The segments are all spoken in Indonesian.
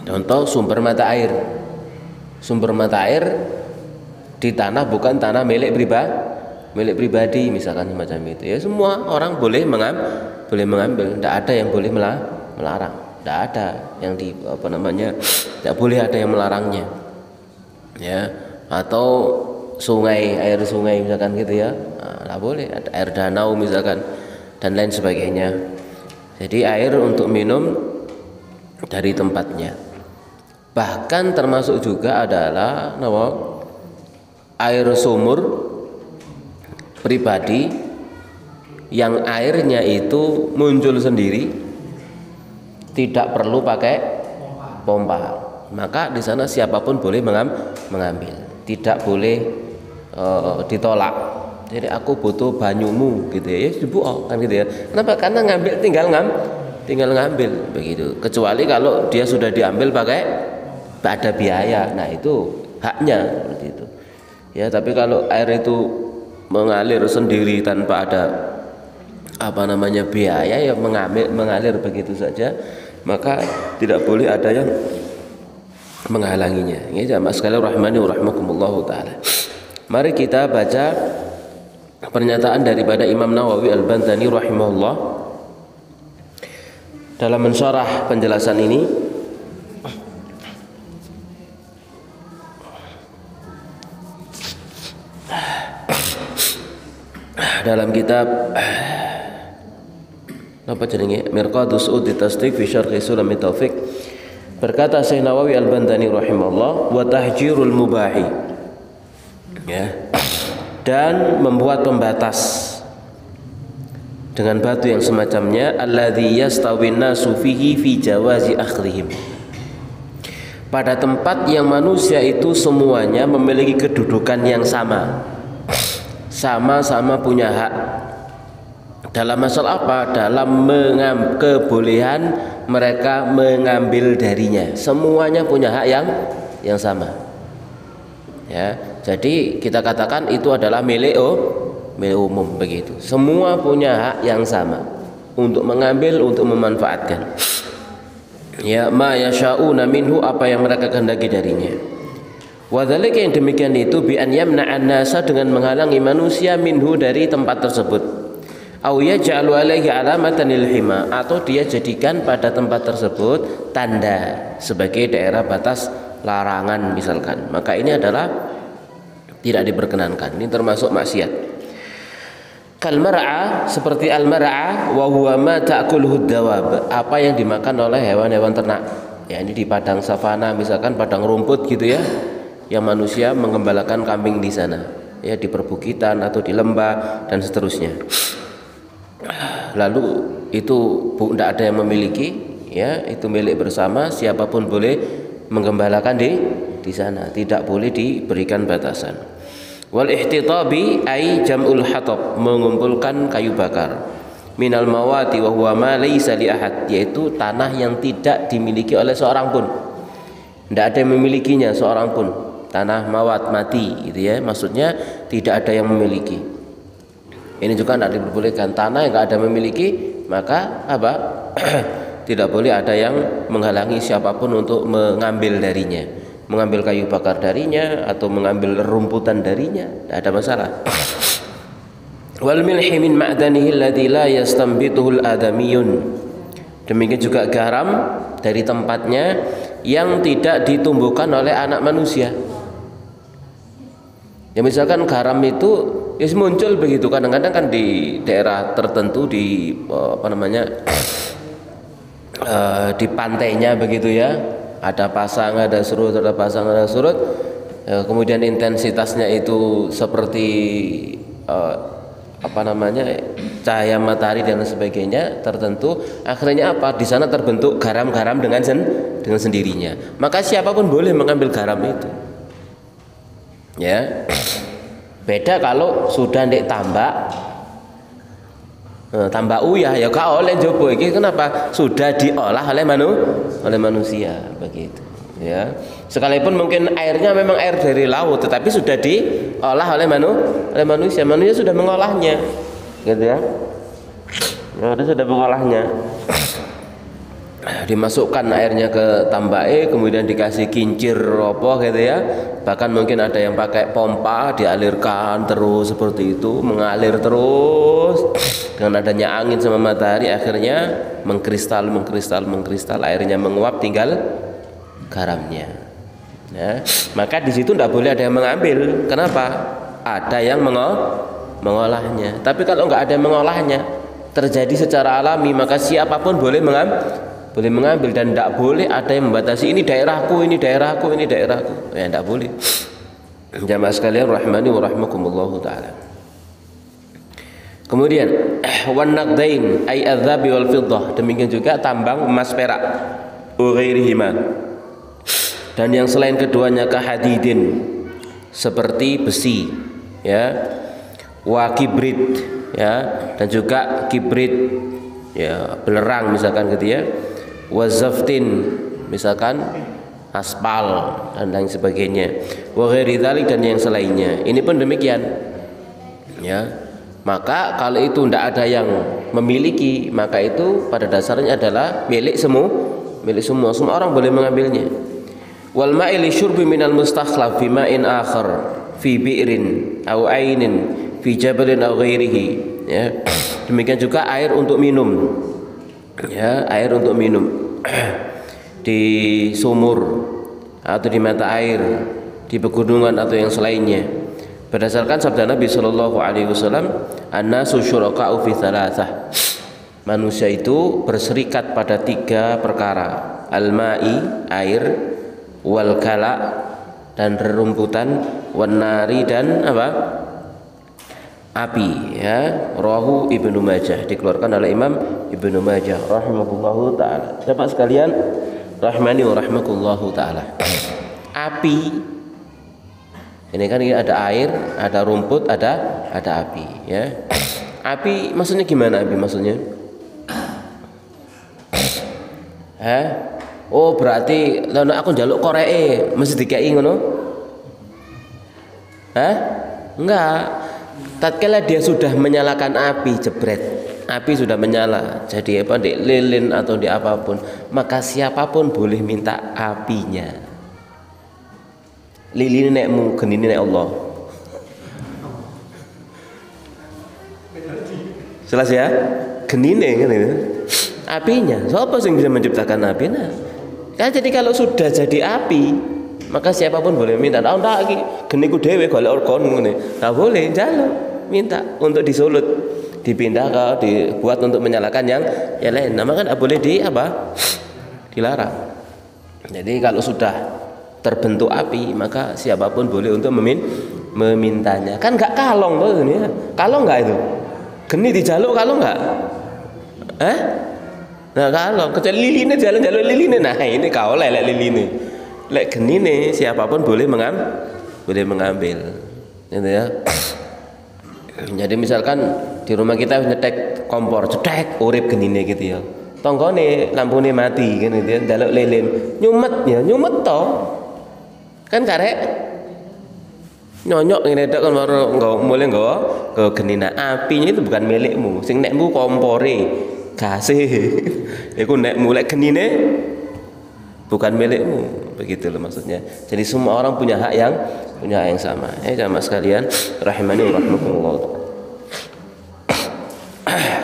Contoh sumber mata air. Sumber mata air di tanah bukan tanah milik pribadi misalkan semacam itu. Ya semua orang boleh mengambil, tidak ada yang boleh melarang. Tidak ada yang tidak boleh ada yang melarangnya. Ya, atau air sungai misalkan gitu ya. Tidak boleh, ada air danau misalkan dan lain sebagainya. Jadi air untuk minum dari tempatnya. Bahkan termasuk juga adalah air sumur pribadi yang airnya itu muncul sendiri, tidak perlu pakai pompa. Maka di sana siapapun boleh mengambil, tidak boleh ditolak. Jadi aku butuh banyumu gitu ya, dibuang kan gitu ya. Kenapa? Karena tinggal ngambil begitu. Kecuali kalau dia sudah diambil pakai ada biaya, nah itu haknya seperti itu. Ya, tapi kalau air itu mengalir sendiri tanpa ada biaya, ya mengalir begitu saja, maka tidak boleh ada yang menghalanginya. Ini jamaah sekalian rahimani wa rahimakumullahu taala. Mari kita baca pernyataan daripada Imam Nawawi Al-Bantani rahimahullah dalam mensyarah penjelasan ini. Dalam kitab Mirqatus Ud Tasdiq fi Syarh Sulam Taufik, berkata Syekh Nawawi Al-Bantani rahimahullah, wa tahjirul mubahi, ya, dan membuat pembatas dengan batu yang semacamnya, alladzi yastawin nasu fihi fi jawazi akhdhihim, pada tempat yang manusia itu semuanya memiliki kedudukan yang sama-sama punya hak. Dalam masalah apa? Dalam kebolehan mereka mengambil darinya. Semuanya punya hak yang sama. Ya, jadi kita katakan itu adalah milik umum begitu. Semua punya hak yang sama untuk mengambil, untuk memanfaatkan. Ya, ma yasha'una minhu, apa yang mereka kehendaki darinya. Wadzalika, yang demikian itu, bi an yamna'an nasa, dengan menghalangi manusia minhu, dari tempat tersebut. Au yaj'alu alaihi alamatan lil hima, atau dia jadikan pada tempat tersebut tanda sebagai daerah batas larangan misalkan. Maka ini adalah tidak diperkenankan. Ini termasuk maksiat. Kal mar'a, seperti al mar'a, wa huwa ma ta'kuluhu dawab, apa yang dimakan oleh hewan-hewan ternak. Ya, ini di padang savana misalkan, padang rumput gitu ya, yang manusia mengembalakan kambing di sana, ya, di perbukitan atau di lembah dan seterusnya. Lalu itu tidak ada yang memiliki, ya, itu milik bersama, siapapun boleh menggembalakan di sana, tidak boleh diberikan batasan. Wal ihtitabi ay jam'ul hatab, mengumpulkan kayu bakar. Minal mawati wa huwa ma laysa li ahad, yaitu tanah yang tidak dimiliki oleh seorang pun, tidak ada yang memilikinya seorang pun. Tanah mawat, mati gitu ya, maksudnya tidak ada yang memiliki. Ini juga tidak diperbolehkan. Tanah yang tidak ada memiliki, maka apa? Tidak boleh ada yang menghalangi siapapun untuk mengambil darinya, mengambil kayu bakar darinya atau mengambil rumputan darinya, tidak ada masalah. Wal milhi min ma'danihi alladzi la yastanbituhu al-adamiyun, demikian juga garam dari tempatnya yang tidak ditumbuhkan oleh anak manusia. Ya, misalkan garam itu ya muncul begitu, kadang-kadang kan di daerah tertentu, di di pantainya begitu ya, ada pasang, ada surut, ada pasang, ada surut, kemudian intensitasnya itu seperti cahaya matahari dan sebagainya tertentu, akhirnya apa? Di sana terbentuk garam-garam dengan sendirinya. Maka siapapun boleh mengambil garam itu. Ya, beda kalau sudah ndek tambak uyah, ya kau oleh jopo iki, kenapa? Sudah diolah oleh manusia begitu. Ya, sekalipun mungkin airnya memang air dari laut, tetapi sudah diolah oleh manusia. Manusia sudah mengolahnya, gitu ya. Ya, sudah mengolahnya. dimasukkan airnya ke tambae, kemudian dikasih kincir apa gitu ya, bahkan mungkin ada yang pakai pompa dialirkan terus seperti itu, mengalir terus dengan adanya angin sama matahari, akhirnya mengkristal, airnya menguap, tinggal garamnya. Ya, maka di situ tidak boleh ada yang mengambil. Kenapa? Ada yang mengolahnya. Tapi kalau nggak ada yang mengolahnya, terjadi secara alami, maka siapapun boleh mengambil dan tidak boleh ada yang membatasi ini daerahku, ini daerahku, ini daerahku. Ya tidak boleh. Jamaah sekalian rahimani wa rahimakumullah taala. Kemudian wan naqdain ay adzabi wal fiddah, demikian juga tambang emas perak ghairihima, dan yang selain keduanya kahadidin seperti besi ya, wa kibrit ya, dan juga kibrit ya, belerang misalkan gitu ya, wa zaftin misalkan aspal dan lain sebagainya, wa ghairi dzalik, dan yang selainnya. Ini pun demikian ya. Maka kalau itu tidak ada yang memiliki, maka itu pada dasarnya adalah milik semua orang boleh mengambilnya. Wal ma'i li syurbi minal mustakhlaf fi ma'in akhar fi bi'rin aw ainin fi jabalin aw ghairihi ya. Demikian juga air untuk minum ya, air untuk minum di sumur atau di mata air, di pegunungan atau yang selainnya, berdasarkan sabda Nabi sallallahu alaihi wasallam, an-nasu syuraka'u fi thalathah, manusia itu berserikat pada 3 perkara, al-ma'i air, wal kala dan rerumputan, wan nari dan apa? Api ya. Rawahu Ibnu Majah, dikeluarkan oleh Imam Ibnu Majah rahimahullahu taala. Bapak sekalian rahmani wa rahimakumullahu taala. Api ini kan ada air, ada rumput, ada api ya. Api maksudnya gimana api maksudnya? Oh berarti lalu aku njaluk koreke mesti dikei ngono? Enggak. Tatkala dia sudah menyalakan api, jebret, api sudah menyala, jadi apa, di lilin atau di apapun, maka siapapun boleh minta apinya. Lilin nekmu, genine nek Allah. Jelas ya? Genine kan itu. Apinya, siapa sing bisa menciptakan api? Nah, kan jadi kalau sudah jadi api, maka siapapun boleh minta. Nah, ndak iki geniku dhewe golek organ ngene. Nah, boleh njaluk, minta untuk disulut, dipindah ke, dibuat untuk menyalakan yang lain. Nah, maka ndak boleh dilarang. Jadi kalau sudah terbentuk api, maka siapapun boleh untuk memintanya. Kan enggak kalong tuh ini ya. Kalong enggak itu? Geni dijaluk kalong enggak? Nah kalau kecuali liline, jalan-jalan liline, nah ini kau lek liline, lek genine siapapun boleh mengambil, gitu ya. Jadi misalkan di rumah kita nyetek kompor, cetek urip genine gitu ya. Tonggone lampune mati, gitu ya. Jaluk lilin, nyumet toh, kan karek nyonyok ini kan baru boleh nggak ke genina. Apinya itu bukan milikmu, sing nekmu kompore. Kasih, aku nek mulai genine bukan milikmu, begitu loh maksudnya. Jadi semua orang punya hak yang sama. Jamaah sekalian, rahimani wa rahimakumullah.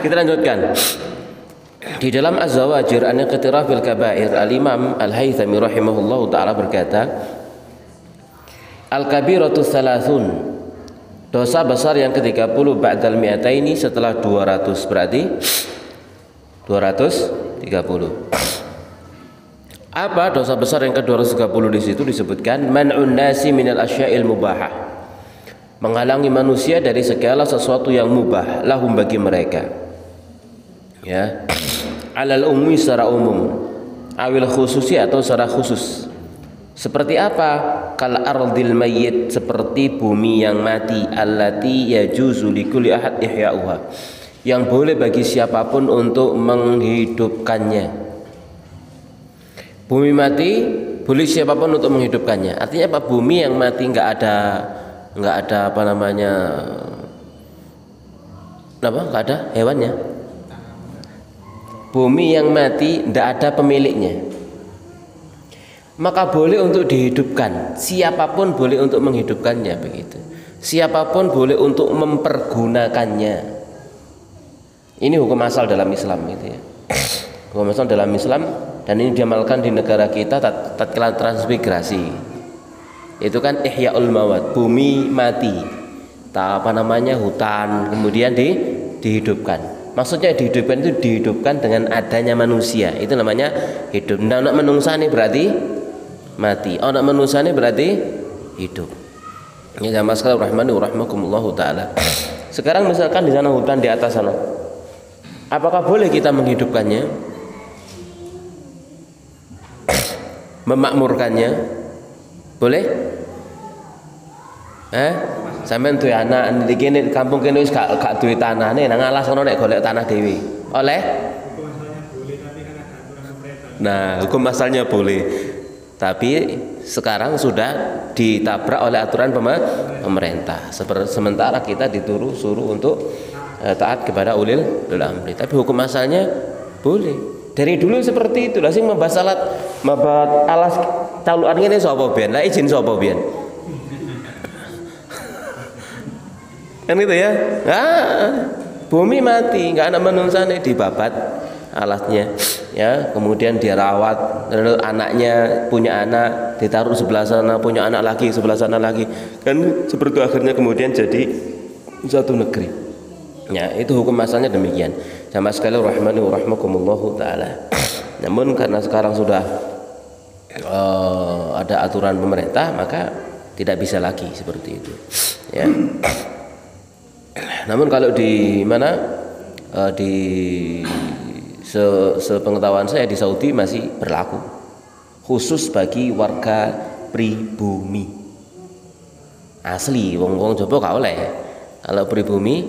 Kita lanjutkan. Di dalam Az-Zawajir an Iqtiraf bil Kaba'ir, Al-Imam Al-Haythami rahimahullahu taala berkata, Al-kabiratu thalathun, dosa besar yang ke-30 ba'dal mi'ataini, setelah 200, berarti 230. Apa dosa besar yang ke-230? Di situ disebutkan man'un nasi minal asya'il mubahah, menghalangi manusia dari segala sesuatu yang mubah lahum, bagi mereka ya, alal ummi, secara umum, awil khususi, atau secara khusus. Seperti apa? Kal ardil mayyit, seperti bumi yang mati, allati yajuzu likulli ahad ihya'uha, yang boleh bagi siapapun untuk menghidupkannya. Bumi mati boleh siapapun untuk menghidupkannya. Artinya apa? Bumi yang mati nggak ada apa namanya, nggak ada hewannya, bumi yang mati tidak ada pemiliknya, maka boleh untuk dihidupkan. Siapapun boleh untuk menghidupkannya, begitu. Siapapun boleh untuk mempergunakannya. Ini hukum asal dalam Islam, gitu ya. Hukum asal dalam Islam, dan ini diamalkan di negara kita tatkala transmigrasi. Itu kan ihya'ul mawat, bumi mati, hutan, kemudian dihidupkan. Maksudnya dihidupkan itu dihidupkan dengan adanya manusia. Itu namanya hidup. Nah, anak menungsane berarti mati. Anak menungsane berarti hidup. Ya jamaah sekalian rahmani wa rahmakumullahu taala. Sekarang misalkan di sana hutan di atas sana. Apakah boleh kita menghidupkannya? Memakmurkannya? Boleh? Sampeyan duwe anak niki di kampung kene wis gak duwe tanah, nang alas ono nek golek tanah dhewe. Oleh? Nah, hukum asalnya boleh. Tapi sekarang sudah ditabrak oleh aturan pemerintah. Sementara kita suruh untuk taat kepada ulil amri. Tapi hukum asalnya boleh. Dari dulu seperti itu. Lah sing membahas alas calukan ngene sapa biyen? Lah izin sapa biyen? Kan gitu ya. Bumi mati, enggak ada menungsane, dibabat alasnya, ya. Kemudian dia rawat, lalu anaknya punya anak, ditaruh sebelah sana, punya anak lagi sebelah sana lagi. Kan seperti itu akhirnya kemudian jadi satu negeri. Ya, itu hukum asalnya demikian. Jamaah sekalian rahmani wa rahmakumullahu taala. Namun karena sekarang sudah ada aturan pemerintah, maka tidak bisa lagi seperti itu. Ya. Namun kalau di mana sepengetahuan saya di Saudi masih berlaku khusus bagi warga pribumi asli. Wong Jawa gak oleh, kalau pribumi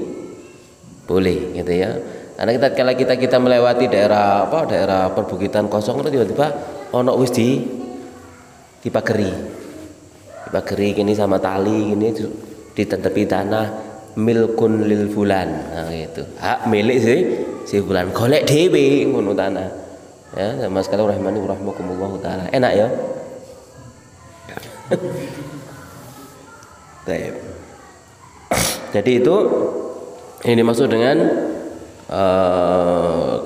boleh, gitu ya. Karena kalau kita melewati daerah perbukitan kosong itu tiba-tiba ono wis dipageri gini sama tali gini ditetepi tanah milkun lil fulan. Nah gitu. Hak milik si fulan. Golek dhewe ngono tanah. Ya, sama sekali rahmani wa rahmakumullah taala. Enak ya? Baik. Jadi itu ini dimaksud dengan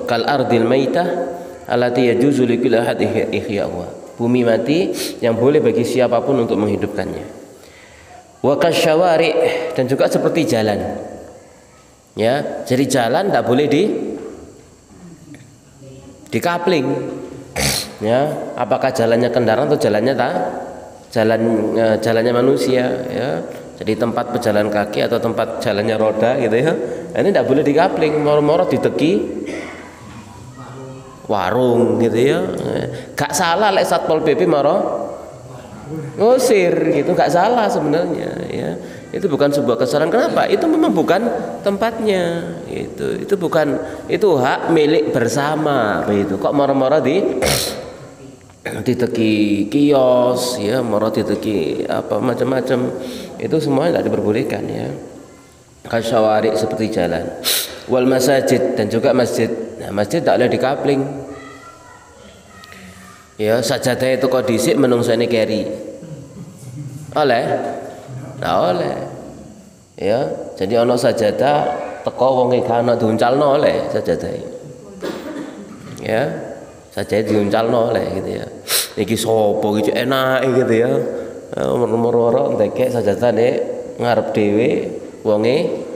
kal ardil maitah allati yajuzu li kulli ahad ihya'uha. Bumi mati yang boleh bagi siapapun untuk menghidupkannya. Wa kasyawari, dan juga seperti jalan. Ya, jadi jalan tidak boleh dikapling. Ya, apakah jalannya kendaraan atau jalannya jalannya manusia, ya. Jadi tempat pejalan kaki atau tempat jalannya roda gitu ya. Ini tidak boleh dikapling, moro-moro diteki warung gitu ya. Gak salah lek Satpol PP moro ngusir gitu, nggak salah sebenarnya, ya. Itu bukan sebuah kesalahan. Kenapa? Itu memang bukan tempatnya. Itu bukan, itu hak milik bersama, begitu. Kok marah-marah diteki kios, ya, marah diteki apa macam-macam. Itu semuanya tidak diperbolehkan, ya. Kasyawari seperti jalan. Wal masajid, dan juga masjid. Nah, masjid tak boleh dikapling. Ya, sajadah itu kok disik menungsane keri. Oleh? Nggak oleh. Ya, jadi ono sajadah teko wong gak ono diuncalno oleh sajadah. Ya, sajadah diuncalno oleh gitu ya. Iki sapa iki enak gitu ya. Moro-moro ndekek sajadane ngarep dhewe wonge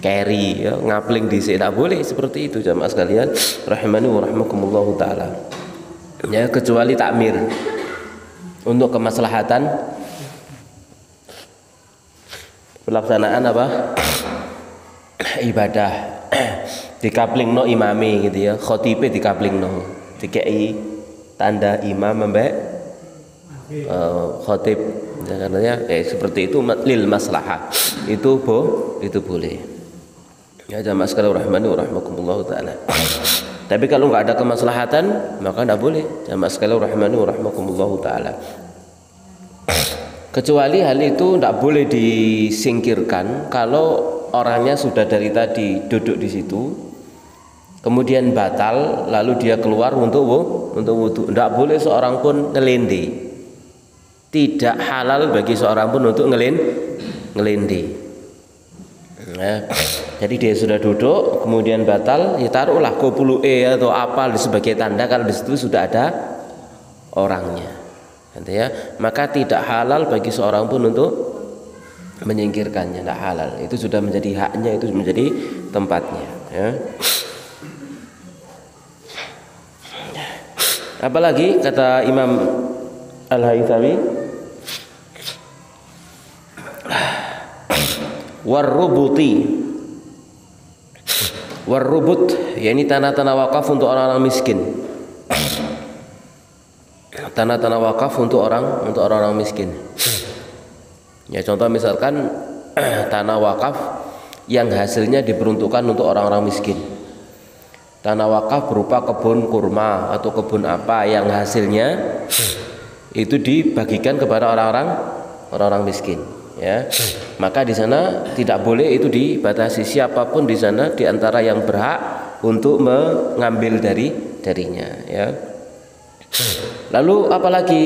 keri ya, ngapling dhisik. Ndak boleh seperti itu jamaah sekalian rahimani wa rahmakumullahu taala. Ya, kecuali takmir untuk kemaslahatan pelaksanaan apa ibadah dikaplingno imami gitu ya, khotibe dikaplingno, dikei tanda imam mbek khotib, karena seperti itu lil maslahah itu boleh. Ya jamaah sekalian rahmani wa rahmakumullah taala. Tapi kalau nggak ada kemaslahatan maka tidak boleh. Jamaah sekalian rahmani wa rahmakumullah taala. Kecuali hal itu tidak boleh disingkirkan kalau orangnya sudah dari tadi duduk di situ, kemudian batal, lalu dia keluar untuk wudu. Tidak boleh seorang pun ngelindi. Tidak halal bagi seorang pun untuk ngelindi. Nah, jadi dia sudah duduk, kemudian batal, ya taruhlah kopulu atau apa sebagai tanda kalau di situ sudah ada orangnya. Ya, maka tidak halal bagi seorang pun untuk menyingkirkannya, tidak halal. Itu sudah menjadi haknya, itu menjadi tempatnya. Ya. Apalagi kata Imam Al-Haythami, warrubut, yakni tanah-tanah wakaf untuk orang-orang miskin. Tanah-tanah wakaf untuk orang-orang miskin. Ya, contoh misalkan tanah wakaf yang hasilnya diperuntukkan untuk orang-orang miskin. Tanah wakaf berupa kebun kurma atau kebun apa yang hasilnya itu dibagikan kepada orang-orang miskin, ya. Maka di sana tidak boleh itu dibatasi, siapapun di sana di antara yang berhak untuk mengambil darinya, ya. Lalu apalagi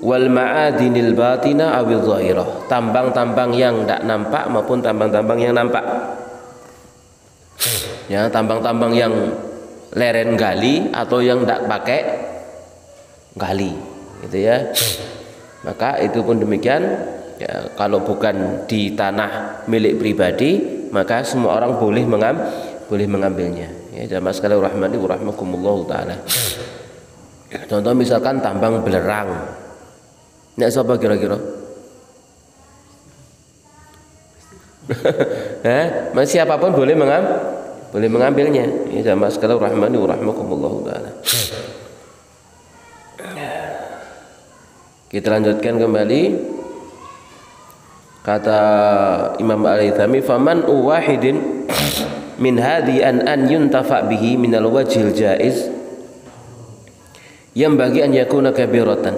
wal ma'adinil batina awil zahirah, tambang-tambang yang tidak nampak maupun tambang-tambang yang nampak. Ya, tambang-tambang yang leren gali atau yang tidak pakai gali, gitu ya. Maka itu pun demikian, ya, kalau bukan di tanah milik pribadi, maka semua orang boleh mengambilnya. Ya, jamaah sekalian rahmani wa rahmakumullah taala. Contoh misalkan tambang belerang. Nek sapa kira-kira? Siapapun boleh mengambilnya. Ya, jamaah sekalian rahmani wa rahmakumullah taala. Kita lanjutkan kembali. Kata Imam Al-Haythami, faman wahidin min hadi an yuntafa bihi minal wajhil jaiz yang bagi an yakuna kabiratan.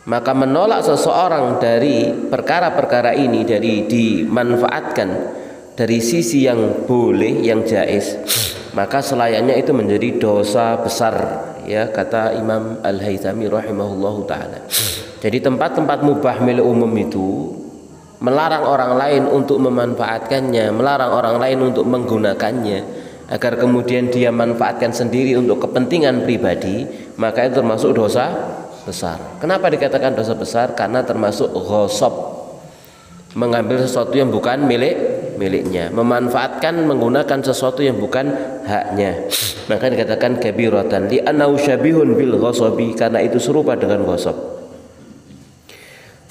Maka menolak seseorang dari perkara-perkara ini, dari dimanfaatkan dari sisi yang boleh, yang jaiz, maka selayaknya itu menjadi dosa besar, ya, kata Imam Al-Haythami rahimahullahu taala. Jadi tempat-tempat mubah milik umum itu melarang orang lain untuk memanfaatkannya, melarang orang lain untuk menggunakannya, agar kemudian dia manfaatkan sendiri untuk kepentingan pribadi, maka itu termasuk dosa besar. Kenapa dikatakan dosa besar? Karena termasuk ghasab, mengambil sesuatu yang bukan miliknya, memanfaatkan, menggunakan sesuatu yang bukan haknya. Maka dikatakan kabiratan li annahu syabihun bil ghasabi, karena itu serupa dengan ghasab.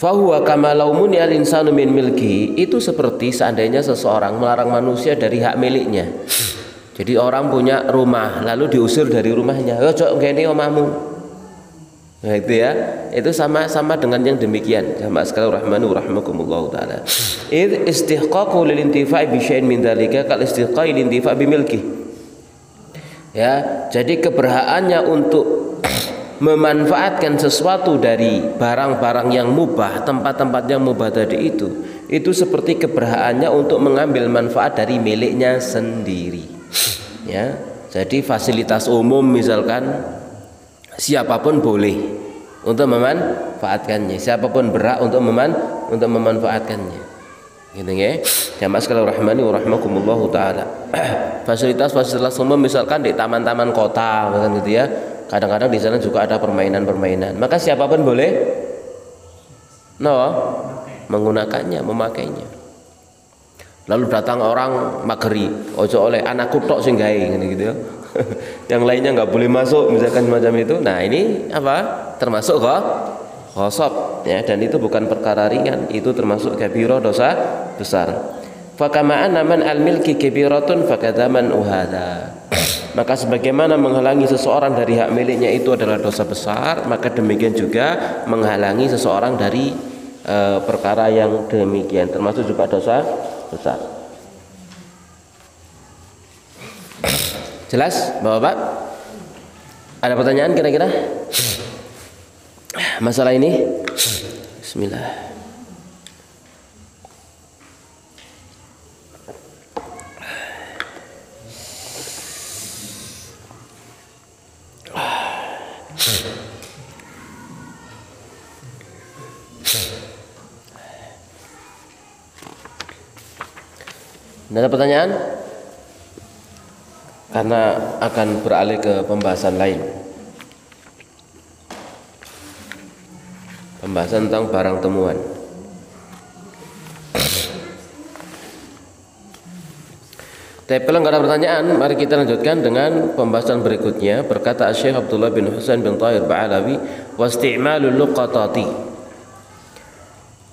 Fahuwa kama law muni al insanu min milki, itu seperti seandainya seseorang melarang manusia dari hak miliknya. Jadi orang punya rumah lalu diusir dari rumahnya, "Ojo ngene omahmu." Nah, itu ya, itu sama dengan yang demikian. Jamaah sekalian rahmani wa rahmakumullah taala. Istihqaqu lil intifa'i bi syai'in min dzalika kal istihqaqi lil intifa' bi milki. Ya, jadi keberhakannya untuk memanfaatkan sesuatu dari barang-barang yang mubah, tempat-tempat yang mubah tadi itu seperti keberhakannya untuk mengambil manfaat dari miliknya sendiri. Ya, jadi fasilitas umum misalkan siapapun boleh untuk memanfaatkannya, siapapun berhak untuk memanfaatkannya, gitu ya. Jamaah sekalian rahmani wa rahmakumullah taala. Fasilitas umum misalkan di taman-taman kota, misalkan gitu ya. Kadang-kadang di sana juga ada permainan-permainan. Maka siapapun boleh menggunakannya, memakainya. Lalu datang orang mageri, ojo oleh anakku tok sing gawe gitu ya. Yang lainnya nggak boleh masuk, misalkan macam itu. Nah, ini apa? Termasuk ghasab, ya, dan itu bukan perkara ringan, itu termasuk kabirah, dosa besar. Fakama anna man al-milki kabiratun fakadzaman uhadza. Maka sebagaimana menghalangi seseorang dari hak miliknya itu adalah dosa besar, maka demikian juga menghalangi seseorang dari perkara yang demikian, termasuk juga dosa besar. Jelas, Bapak-bapak? Ada pertanyaan kira-kira masalah ini? Bismillah. Ada pertanyaan? Karena akan beralih ke pembahasan lain. Pembahasan tentang barang temuan. Tapi kalau nggak ada pertanyaan, mari kita lanjutkan dengan pembahasan berikutnya. Berkata Syekh Abdullah bin Husain bin Tahir Ba'alawi, wasti'malul luqatati,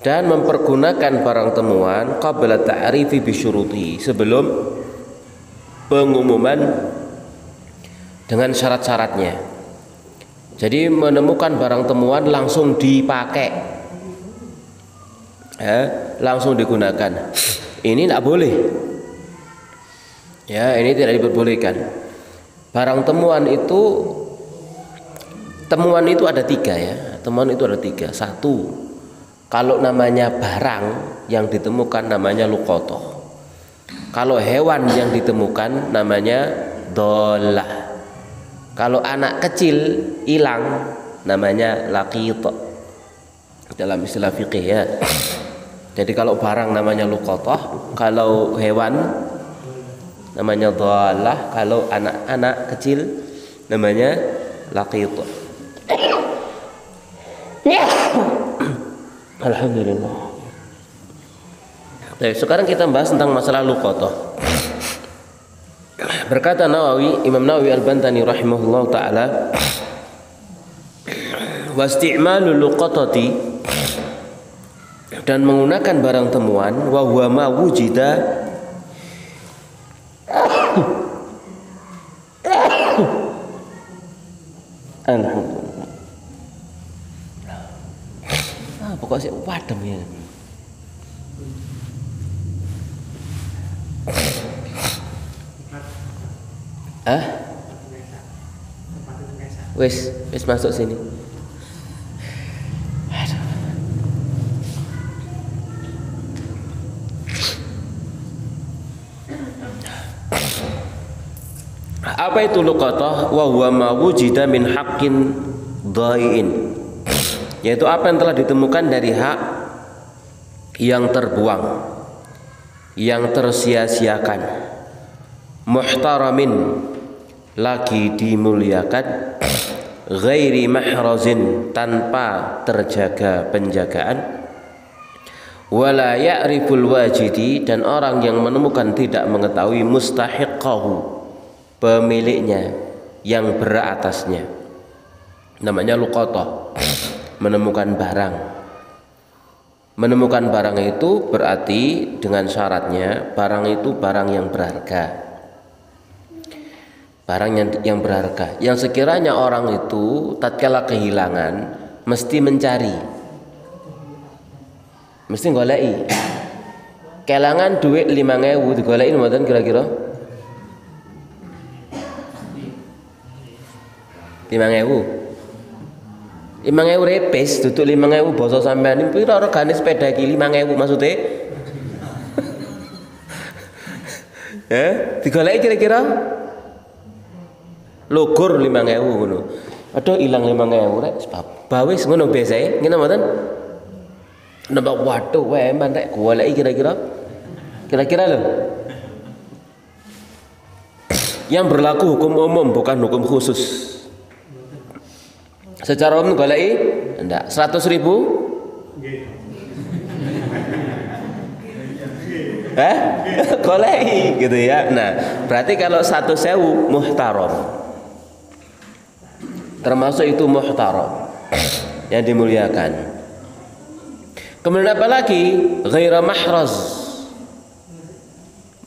dan mempergunakan barang temuan qabla ta'rifi bi syuruti, sebelum pengumuman dengan syarat-syaratnya. Jadi menemukan barang temuan langsung dipakai, langsung digunakan. Ini tidak boleh. Ya, ini tidak diperbolehkan. Barang temuan itu ada tiga ya. Temuan itu ada tiga. Satu, kalau namanya barang yang ditemukan namanya luqatah. Kalau hewan yang ditemukan namanya dolah. Kalau anak kecil hilang namanya laqit dalam istilah fikih ya. Jadi kalau barang namanya luqatah, kalau hewan namanya dhalah, kalau anak-anak kecil namanya laqit. Alhamdulillah. Baik, sekarang kita bahas tentang masalah luqatah. Berkata Nawawi, Imam Nawawi Al-Bantani rahimahullah taala, wasti'malul luqatati, dan menggunakan barang temuan, wa huwa ma wujida alhamdulillah. Pokoknya wadem ya. Wis masuk sini. Apa itu luqatah? Wa huwa ma wujida min haqqin dhai'in, yaitu apa yang telah ditemukan dari hak yang terbuang, yang tersia-siakan, muhtaramin, lagi dimuliakan, ghairi mahrazin, tanpa terjaga penjagaan, wala ya'riful wajidi, dan orang yang menemukan tidak mengetahui mustahiqqahu, pemiliknya yang berhak atasnya. Namanya luqatah, menemukan barang. Menemukan barang itu berarti dengan syaratnya barang itu barang yang berharga. Barang yang berharga, yang sekiranya orang itu tatkala kehilangan mesti mencari, mesti goleki. Kelangan duit 5.000 digoleki mboten kira-kira? 5.000 repes, duduk 5.000 basa sampean iki pira regane sepeda iki 5.000 maksude? Digoleki kira-kira logor 5.000 ngono. Aduh ilang 5.000 rek, bawis ngono biasae, ngene mboten? Nambah waduh wae man rek goleki kira-kira. Kira-kira lho. Yang berlaku hukum umum bukan hukum khusus. Secara umum goleki ndak 100.000? Goleki gitu ya. Nah, berarti kalau 1.000 muhtaram. Termasuk itu muhtaram yang dimuliakan. Kemudian apa lagi? Ghaira mahraz.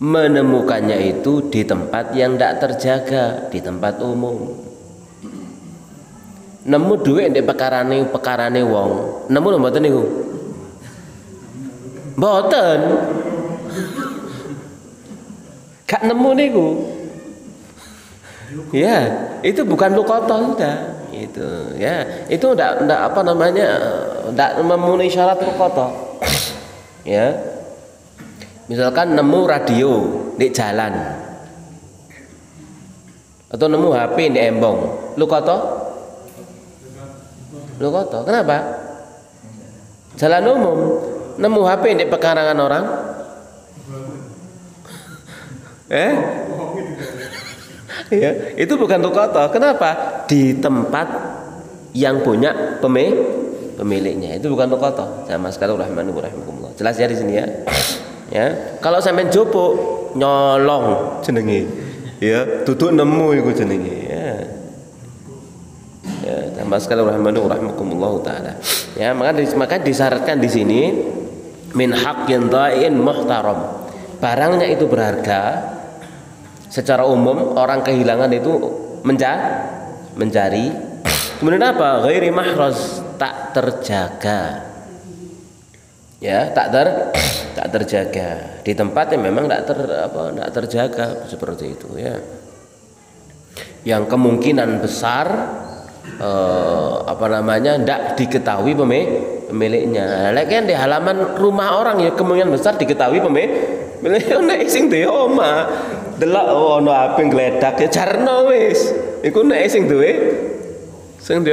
Menemukannya itu di tempat yang tidak terjaga, di tempat umum. Nemu duit di pekarane wong. Nemu lho mboten niku? Mboten. Gak nemu niku. Ya, itu bukan luqatah sudah. Itu ya, itu ndak apa namanya? Ndak memenuhi syarat luqatah. Ya. Misalkan nemu radio di jalan. Atau nemu HP di embong. Luqatah? Luqata. Kenapa? Jalan umum. Nemu HP di pekarangan orang. Ya, itu bukan luqata. Kenapa? Di tempat yang punya pemiliknya. Itu bukan luqata. Sama sekali rahimakumullah. Jelas ya di sini ya. Ya, kalau sampean jopo nyolong jenenge. Ya, duduk nemu iku jenenge. Ya. Ya, sama sekali rahimakumullah taala. Ya, maka disyaratkan di sini min haqqin dha'in muhtaram. Barangnya itu berharga. Secara umum orang kehilangan itu mencari. Kemudian apa? Ghairi mahraz, tak terjaga. Ya, tak terjaga. Di tempat yang memang tak terjaga seperti itu ya. Yang kemungkinan besar tidak diketahui pemiliknya. Lagi di halaman rumah orang ya kemungkinan besar diketahui pemiliknya. Nek sing duwe omah delok ono ape gledak ya jarno wis. Iku nek sing duwe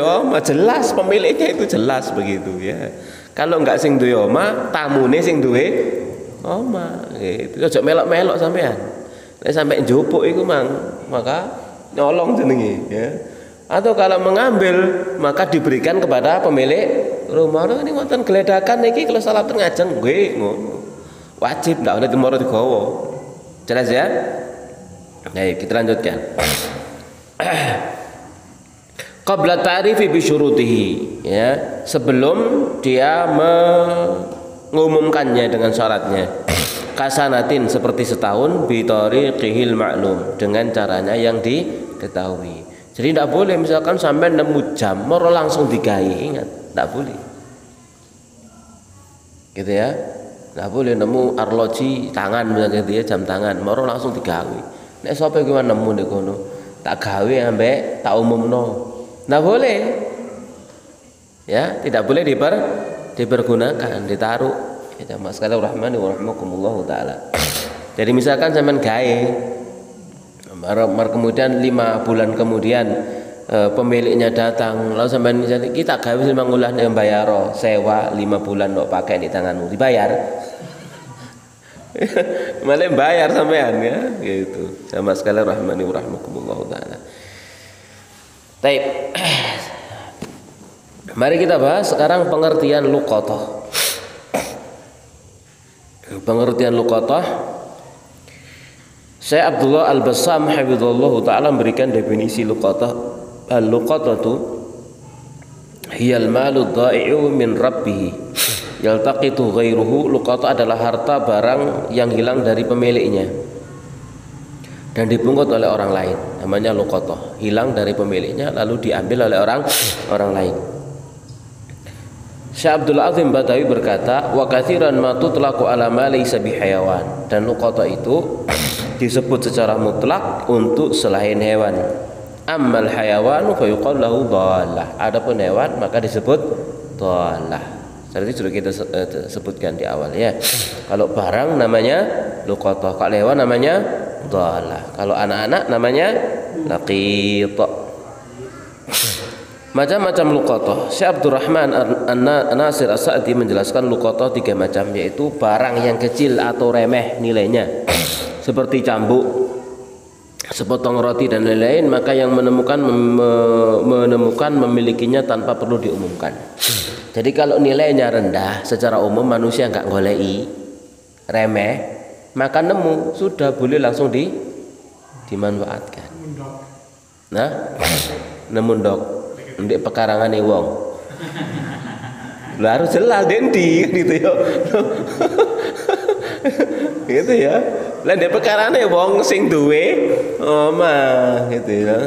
omah jelas pemiliknya itu jelas begitu ya. Kalau enggak sing duwe omah, tamune sing duwe omah gitu. Aja melok-melok sampean. Nek sampai njupuk iku maka nyolong jenenge ya. Atau kalau mengambil maka diberikan kepada pemilik rumah. Ini wonten gledakan niki kalau salat ngajeng nggih ngono. Wajib ndak oleh dimoro digawa. Jelas ya? Baik, kita lanjutkan. Qabla ta'rifi bi syurutihi ya, sebelum dia mengumumkannya dengan syaratnya. Kasanatin seperti setahun bi tariqihil ma'lum, dengan caranya yang diketahui. Jadi tidak boleh misalkan sampai nemu jam moro langsung digawe, ingat, tidak boleh. Gitu ya. Tidak boleh nemu arloji tangan misalnya gitu ya, jam tangan moro langsung digawe. Nek sapa iki nemu nek kono, tak gawe ambek tak umumno. Tidak boleh. Ya, tidak boleh dipergunakan, ditaruh. Ya, mas sekalian rahmani wa rahimakumullah taala. Jadi misalkan sampean gawe kemudian 5 bulan kemudian pemiliknya datang lalu sampai misalnya kita gawe mangulah yang bayar sewa 5 bulan kok pakai di tanganmu dibayar malah bayar sampean ya gitu. Sama sekali rahmani rahmakumullah taala. Baik. Mari kita bahas sekarang pengertian luqatah. Pengertian luqatah, Syekh Abdullah Al-Bassam hafizallahu taala memberikan definisi luqatah. Al-luqatatu hiyal malu dha'i'u min rabbih yaltaqitu ghairuhu. Luqatah adalah harta barang yang hilang dari pemiliknya dan dipungut oleh orang lain. Namanya luqatah, hilang dari pemiliknya lalu diambil oleh orang lain. Syekh Abdul Azim Badawi berkata, wa katsiran ma tutlaqu ala ma laysa bihayawan. Dan luqatah itu disebut secara mutlak untuk selain hewan. Ammal hayawanu fa yuqal lahu dhalah. Adapun hewan maka disebut dhalah. Tadi sudah kita sebutkan di awal ya. Kalau barang namanya luqatah, kalau hewan namanya dhalah. Kalau anak-anak namanya laqit. Macam-macam luqatah. Syekh Abdurrahman An-Nasir As-Sa'di menjelaskan luqatah 3 macam, yaitu barang yang kecil atau remeh nilainya seperti cambuk, sepotong roti dan lain-lain, maka yang menemukan memilikinya tanpa perlu diumumkan. Jadi kalau nilainya rendah secara umum manusia enggak golei remeh, maka nemu sudah boleh langsung dimanfaatkan. Nah, nemu ndok ndek pekarangane wong. Lah harus jelas dendi gitu ya. Gitu ya. Lah ndek pekarane wong sing duwe omah gitu ya.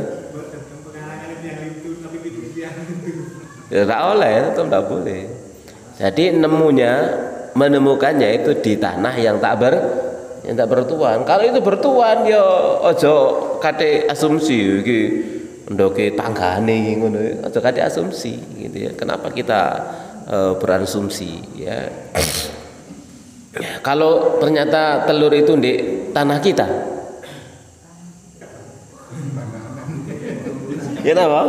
Ya enggak oleh, itu enggak boleh. Jadi menemukannya itu di tanah yang tak bertuan. Kalau itu bertuan ya aja kate asumsi iki ndoke tanggane ngono, aja kate asumsi gitu ya. Kenapa kita berasumsi ya? Kalau ternyata telur itu di tanah kita, ya apa?